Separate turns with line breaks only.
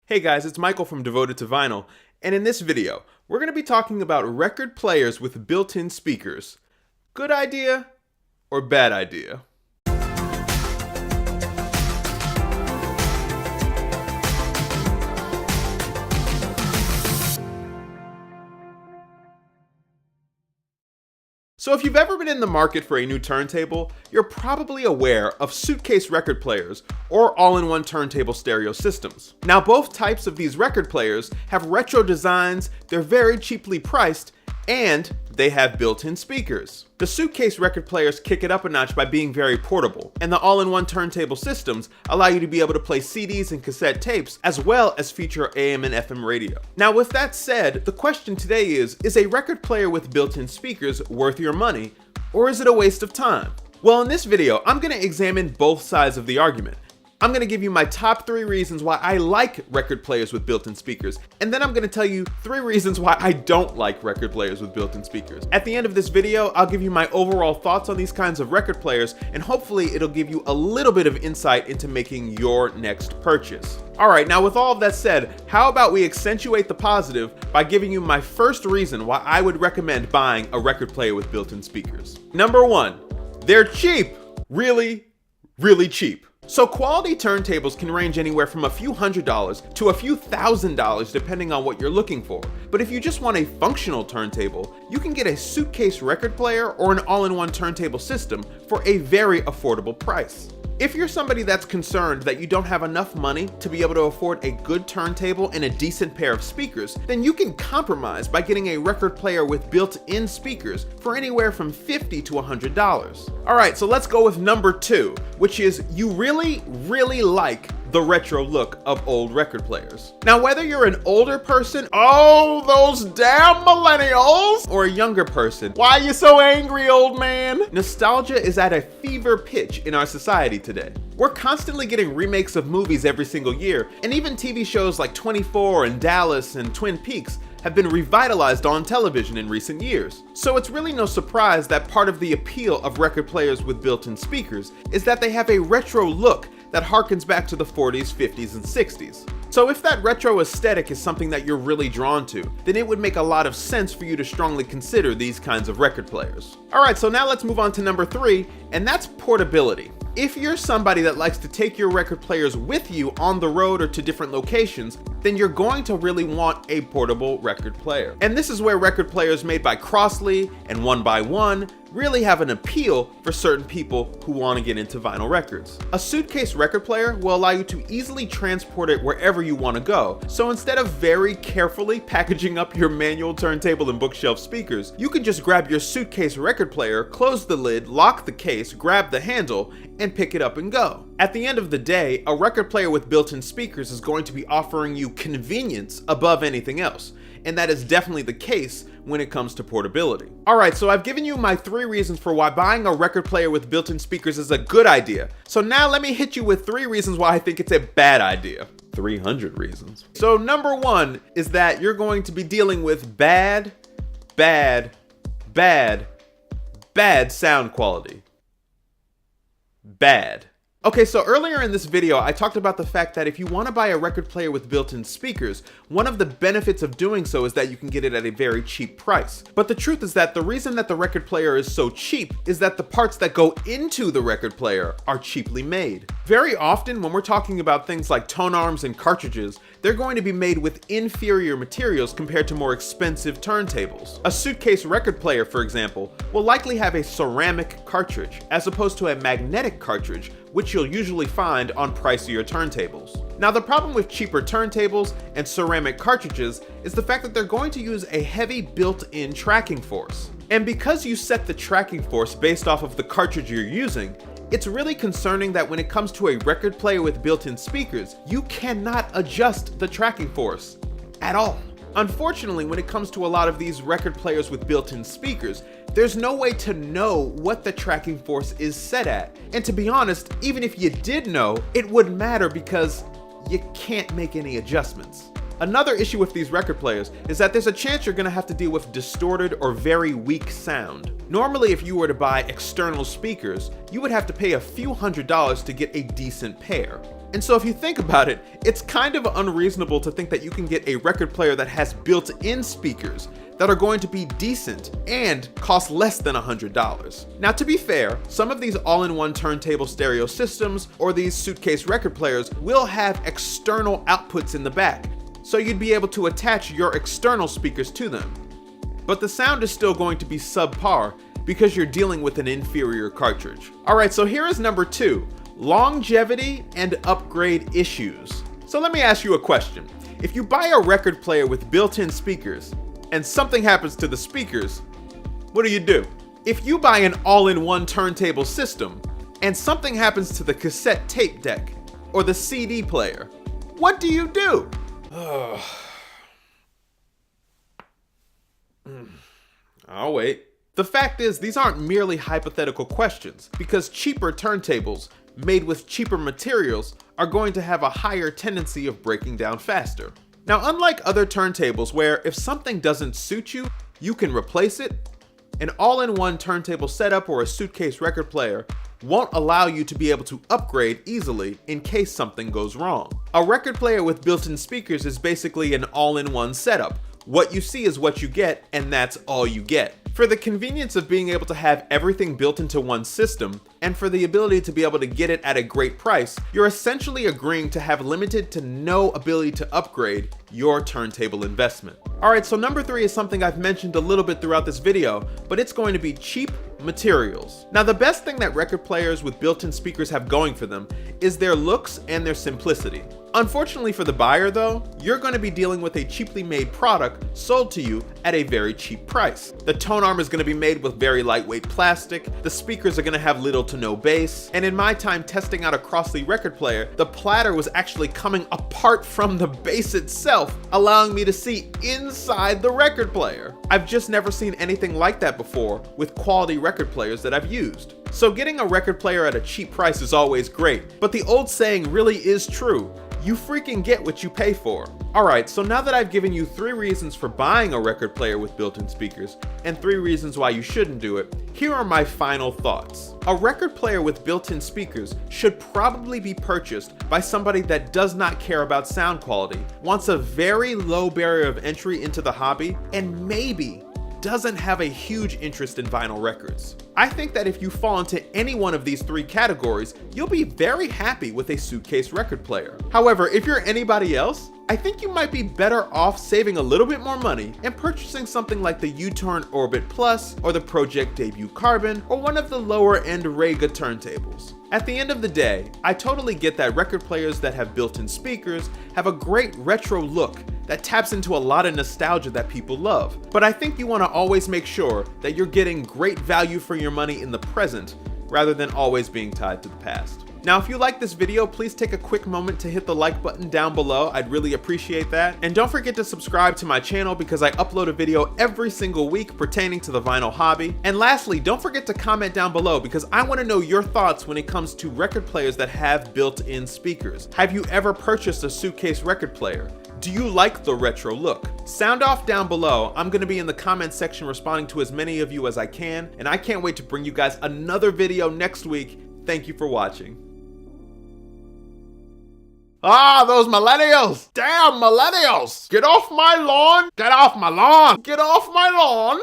Hey guys, it's Michael from Devoted to Vinyl, and in this video, we're going to be talking about record players with built-in speakers. Good idea or bad idea? So if you've ever been in the market for a new turntable, you're probably aware of suitcase record players or all-in-one turntable stereo systems. Now both types of these record players have retro designs, they're very cheaply priced, and they have built-in speakers. The suitcase record players kick it up a notch by being very portable, and the all-in-one turntable systems allow you to be able to play CDs and cassette tapes, as well as feature AM and FM radio. Now with that said, the question today is a record player with built-in speakers worth your money, or is it a waste of time? Well, in this video, I'm going to examine both sides of the argument. I'm going to give you my top 3 reasons why I like record players with built-in speakers, and then I'm going to tell you 3 reasons why I don't like record players with built-in speakers. At the end of this video, I'll give you my overall thoughts on these kinds of record players, and hopefully it'll give you a little bit of insight into making your next purchase. Alright, now with all of that said, how about we accentuate the positive by giving you my first reason why I would recommend buying a record player with built-in speakers. Number 1, they're cheap. Really, really cheap. So quality turntables can range anywhere from a few $100s to a few $1,000s depending on what you're looking for. But if you just want a functional turntable, you can get a suitcase record player or an all-in-one turntable system for a very affordable price. If you're somebody that's concerned that you don't have enough money to be able to afford a good turntable and a decent pair of speakers, then you can compromise by getting a record player with built-in speakers for anywhere from $50 to $100. Alright, so let's go with number 2, which is you really like the retro look of old record players. Now whether you're an older person, oh those damn millennials, or a younger person, why are you so angry, old man? Nostalgia is at a fever pitch in our society today. We're constantly getting remakes of movies every single year, and even TV shows like 24 and Dallas and Twin Peaks have been revitalized on television in recent years. So it's really no surprise that part of the appeal of record players with built-in speakers is that they have a retro look that harkens back to the 40s, 50s, and 60s. So if that retro aesthetic is something that you're really drawn to, then it would make a lot of sense for you to strongly consider these kinds of record players. Alright, so now let's move on to number 3, and that's portability. If you're somebody that likes to take your record players with you on the road or to different locations, then you're going to really want a portable record player. And this is where record players made by Crossley and One by One really have an appeal for certain people who want to get into vinyl records. A suitcase record player will allow you to easily transport it wherever you want to go. So instead of very carefully packaging up your manual turntable and bookshelf speakers, you can just grab your suitcase record player, close the lid, lock the case, grab the handle, and pick it up and go. At the end of the day, a record player with built-in speakers is going to be offering you convenience above anything else, and that is definitely the case when it comes to portability. Alright, so I've given you my 3 reasons for why buying a record player with built-in speakers is a good idea. So now let me hit you with 3 reasons why I think it's a bad idea. 300 reasons. So number 1 is that you're going to be dealing with bad sound quality. Bad. Okay, so earlier in this video, I talked about the fact that if you want to buy a record player with built-in speakers, one of the benefits of doing so is that you can get it at a very cheap price. But the truth is that the reason that the record player is so cheap is that the parts that go into the record player are cheaply made. Very often, when we're talking about things like tone arms and cartridges, they're going to be made with inferior materials compared to more expensive turntables. A suitcase record player, for example, will likely have a ceramic cartridge, as opposed to a magnetic cartridge, which you'll usually find on pricier turntables. Now the problem with cheaper turntables and ceramic cartridges is the fact that they're going to use a heavy built-in tracking force. And because you set the tracking force based off of the cartridge you're using, it's really concerning that when it comes to a record player with built-in speakers, you cannot adjust the tracking force at all. Unfortunately, when it comes to a lot of these record players with built-in speakers, there's no way to know what the tracking force is set at. And to be honest, even if you did know, it wouldn't matter because you can't make any adjustments. Another issue with these record players is that there's a chance you're going to have to deal with distorted or very weak sound. Normally, if you were to buy external speakers, you would have to pay a few $100s to get a decent pair. And so if you think about it, it's kind of unreasonable to think that you can get a record player that has built-in speakers that are going to be decent and cost less than $100. Now, to be fair, some of these all-in-one turntable stereo systems or these Suitcase record players will have external outputs in the back, so you'd be able to attach your external speakers to them. But the sound is still going to be subpar because you're dealing with an inferior cartridge. Alright, so here is number 2, longevity and upgrade issues. So let me ask you a question. If you buy a record player with built-in speakers, and something happens to the speakers, what do? If you buy an all-in-one turntable system, and something happens to the cassette tape deck, or the CD player, what do? I'll wait. The fact is, these aren't merely hypothetical questions, because cheaper turntables, made with cheaper materials, are going to have a higher tendency of breaking down faster. Now, unlike other turntables where if something doesn't suit you, you can replace it, an all-in-one turntable setup or a Suitcase record player won't allow you to be able to upgrade easily in case something goes wrong. A record player with built-in speakers is basically an all-in-one setup. What you see is what you get, and that's all you get. For the convenience of being able to have everything built into one system, and for the ability to be able to get it at a great price, you're essentially agreeing to have limited to no ability to upgrade your turntable investment. Alright, so number 3 is something I've mentioned a little bit throughout this video, but it's going to be cheap materials. Now, the best thing that record players with built-in speakers have going for them is their looks and their simplicity. Unfortunately for the buyer though, you're going to be dealing with a cheaply made product sold to you at a very cheap price. The tone arm is going to be made with very lightweight plastic, the speakers are going to have little to no bass, and in my time testing out a Crossley record player, the platter was actually coming apart from the bass itself, allowing me to see inside the record player. I've just never seen anything like that before with quality record players that I've used. So getting a record player at a cheap price is always great, but the old saying really is true. You freaking get what you pay for. Alright, so now that I've given you 3 reasons for buying a record player with built-in speakers, and 3 reasons why you shouldn't do it, here are my final thoughts. A record player with built-in speakers should probably be purchased by somebody that does not care about sound quality, wants a very low barrier of entry into the hobby, and maybe doesn't have a huge interest in vinyl records. I think that if you fall into any one of these 3 categories, you'll be very happy with a Suitcase record player. However, if you're anybody else, I think you might be better off saving a little bit more money and purchasing something like the U-Turn Orbit Plus or the Project Debut Carbon or one of the lower end Rega turntables. At the end of the day, I totally get that record players that have built-in speakers have a great retro look that taps into a lot of nostalgia that people love. But I think you want to always make sure that you're getting great value for your money in the present rather than always being tied to the past. Now, if you like this video, please take a quick moment to hit the like button down below. I'd really appreciate that. And don't forget to subscribe to my channel because I upload a video every single week pertaining to the vinyl hobby. And lastly, don't forget to comment down below because I want to know your thoughts when it comes to record players that have built-in speakers. Have you ever purchased a Suitcase record player? Do you like the retro look? Sound off down below. I'm going to be in the comment section responding to as many of you as I can, and I can't wait to bring you guys another video next week. Thank you for watching. Ah, those millennials! Damn millennials! Get off my lawn! Get off my lawn! Get off my lawn!